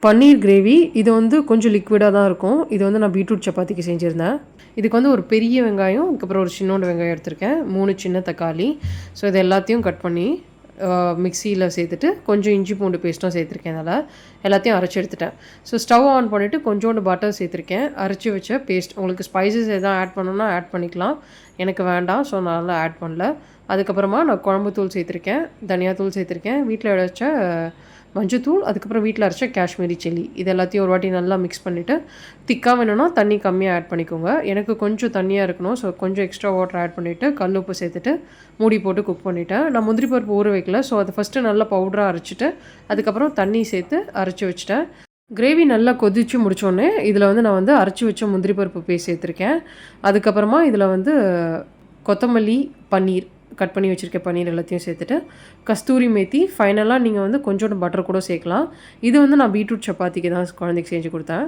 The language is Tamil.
பன்னீர் கிரேவி இது வந்து கொஞ்சம் லிக்விடாக தான் இருக்கும். இது வந்து நான் பீட்ரூட் சப்பாத்திக்கு செஞ்சுருந்தேன். இதுக்கு வந்து ஒரு பெரிய வெங்காயம், அதுக்கப்புறம் ஒரு சின்னோண்டு வெங்காயம் எடுத்திருக்கேன். 3 சின்ன தக்காளி. ஸோ இது எல்லாத்தையும் கட் பண்ணி மிக்சியில் சேர்த்துட்டு கொஞ்சம் இஞ்சி பூண்டு பேஸ்ட்டும் சேர்த்துருக்கேன். அதில் எல்லாத்தையும் அரைச்சி எடுத்துட்டேன். ஸோ ஸ்டவ் ஆன் பண்ணிவிட்டு கொஞ்சோண்டு பட்டர் சேர்த்துருக்கேன். அரைச்சி வச்ச பேஸ்ட் உங்களுக்கு ஸ்பைசஸ் எதாவது ஆட் பண்ணணுன்னா ஆட் பண்ணிக்கலாம். எனக்கு வேண்டாம், ஸோ நான் அதெல்லாம் ஆட் பண்ணல. அதுக்கப்புறமா நான் குழம்புத்தூள் சேர்த்துருக்கேன், தனியாத்தூள் சேர்த்துருக்கேன், வீட்டில் அரைச்ச மஞ்சத்தூள், அதுக்கப்புறம் வீட்டில் அரைச்ச காஷ்மீரி சில்லி. இது எல்லாத்தையும் ஒரு வாட்டி நல்லா மிக்ஸ் பண்ணிவிட்டு திக்காக வேணும்னா தண்ணி கம்மியாக ஆட் பண்ணிக்கோங்க. எனக்கு கொஞ்சம் தண்ணியாக இருக்கணும், ஸோ கொஞ்சம் எக்ஸ்ட்ரா வாட்டர் ஆட் பண்ணிவிட்டு கல் உப்பு சேர்த்துட்டு மூடி போட்டு குக் பண்ணிவிட்டேன். நான் முந்திரி பருப்பு ஊற வைக்கல, ஸோ அதை ஃபஸ்ட்டு நல்லா பவுடராக அரைச்சிட்டு அதுக்கப்புறம் தண்ணி சேர்த்து அரைச்சி வச்சுட்டேன். கிரேவி நல்லா கொதித்து முடித்தோடனே இதில் வந்து நான் வந்து அரைச்சி வச்ச முந்திரி பருப்பு பேஸ்ட் சேர்த்துருக்கேன். அதுக்கப்புறமா இதில் வந்து கொத்தமல்லி, பன்னீர் கட் பண்ணி வச்சுருக்க பன்னீர் எல்லாத்தையும் சேர்த்துட்டு கஸ்தூரி மேத்தி, ஃபைனலாக நீங்கள் வந்து கொஞ்சோண்டு பட்டர் கூட சேர்க்கலாம். இது வந்து நான் பீட்ரூட் சப்பாத்திக்கு தான் குழந்தைக்கு செஞ்சு கொடுத்தேன்.